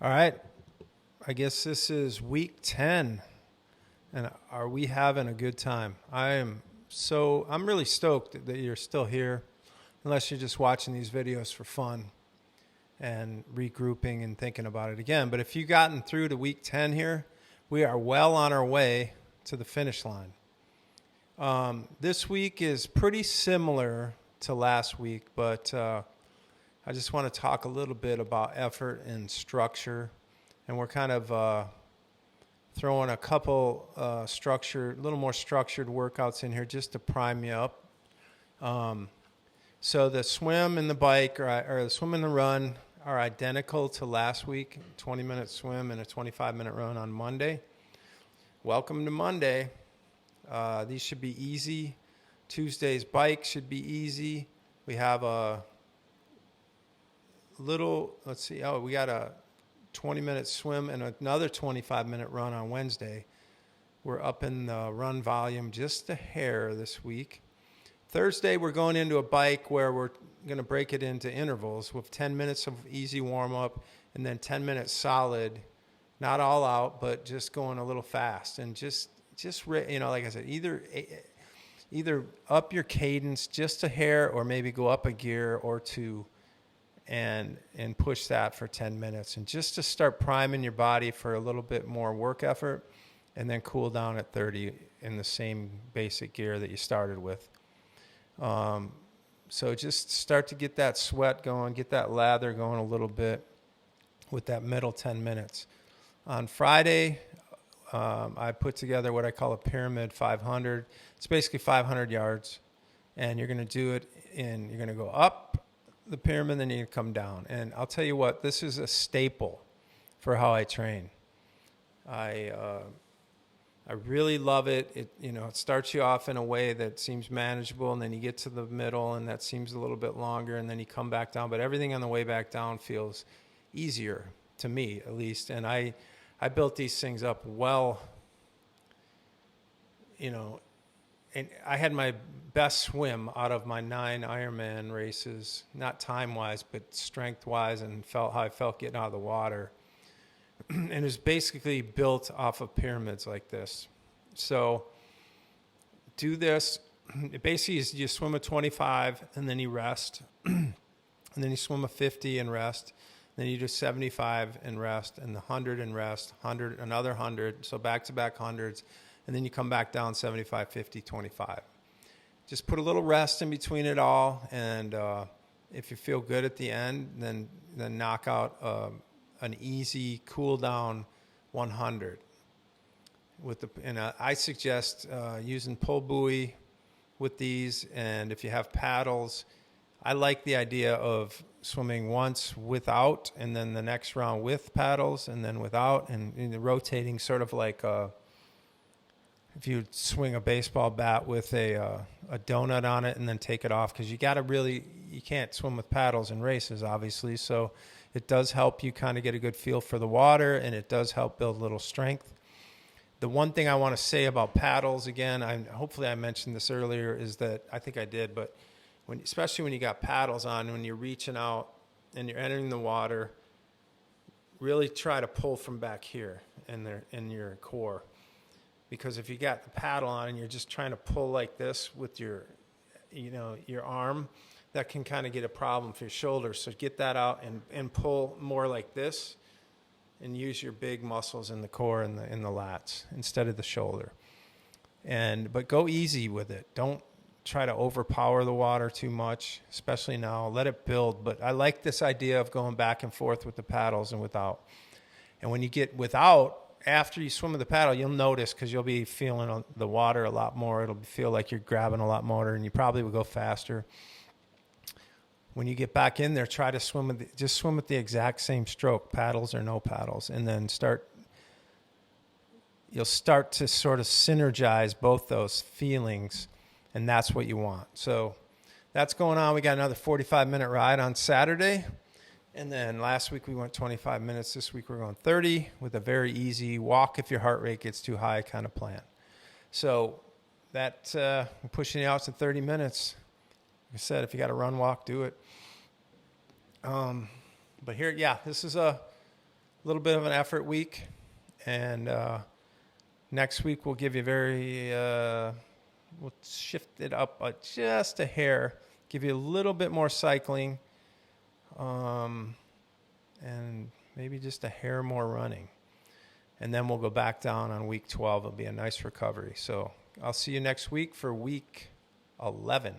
All right. I guess this is week 10. And are we having a good time? I'm really stoked that you're still here, unless you're just watching these videos for fun and regrouping and thinking about it again. But if you've gotten through to week 10 here, we are well on our way to the finish line. This week is pretty similar to last week, but I just want to talk a little bit about effort and structure. And we're kind of throwing a couple a little more structured workouts in here just to prime you up. So the swim and the bike, or the swim and the run, are identical to last week. 20-minute swim and a 25-minute run on Monday. Welcome to Monday. These should be easy. Tuesday's bike should be easy. We have a little, we got a 20-minute swim and another 25-minute run on Wednesday. We're up in the run volume just a hair this week. Thursday, we're going into a bike where we're going to break it into intervals with 10 minutes of easy warm-up and then 10 minutes solid, not all out, but just going a little fast. And just like I said, either up your cadence just a hair or maybe go up a gear or two and push that for 10 minutes. And just to start priming your body for a little bit more work effort and then cool down at 30 in the same basic gear that you started with. So just start to get that sweat going, get that lather going a little bit with that middle 10 minutes. On Friday, I put together what I call a pyramid 500. It's basically 500 yards, and you're going to do it you're going to go up the pyramid, then you come down. And I'll tell you what, this is a staple for how I train. I really love it. It starts you off in a way that seems manageable, and then you get to the middle, and that seems a little bit longer, and then you come back down. But everything on the way back down feels easier, to me at least. And I built these things up well, and I had my best swim out of my 9 Ironman races, not time-wise, but strength-wise, and felt how I felt getting out of the water. And it was basically built off of pyramids like this. So do this. It basically is you swim a 25 and then you rest. And then you swim a 50 and rest. Then you do 75 and rest, and the 100 and rest, 100, another 100. So back-to-back hundreds. And then you come back down 75, 50, 25. Just put a little rest in between it all. And if you feel good at the end, then knock out an easy cool down 100 I suggest using pull buoy with these, and if you have paddles, I like the idea of swimming once without and then the next round with paddles and then without, and rotating sort of like if you swing a baseball bat with a donut on it and then take it off, because you can't swim with paddles in races, obviously. So it does help you kind of get a good feel for the water, and it does help build a little strength. The one thing I want to say about paddles, again, hopefully I mentioned this earlier, is that I think I did, but especially when you got paddles on, when you're reaching out and you're entering the water, really try to pull from back here in your core. Because if you got the paddle on and you're just trying to pull like this with your arm, that can kind of get a problem for your shoulders. So get that out and pull more like this, and use your big muscles in the core and the lats instead of the shoulder. But go easy with it. Don't try to overpower the water too much, especially now. Let it build. But I like this idea of going back and forth with the paddles and without. And when you get without, after you swim with the paddle, you'll notice, because you'll be feeling the water a lot more. It'll feel like you're grabbing a lot more, and you probably will go faster. When you get back in there, try to swim with the exact same stroke, paddles or no paddles, and then you'll start to sort of synergize both those feelings, and that's what you want. So that's going on. We got another 45-minute ride on Saturday. And then last week we went 25 minutes. This week we're going 30 with a very easy walk if your heart rate gets too high kind of plan. So that we're pushing you out to 30 minutes. Like I said, if you got to run, walk, do it. But here, this is a little bit of an effort week. And next week we'll give you we'll shift it up just a hair, give you a little bit more cycling, and maybe just a hair more running. And then we'll go back down on week 12. It'll be a nice recovery. So I'll see you next week for week 11.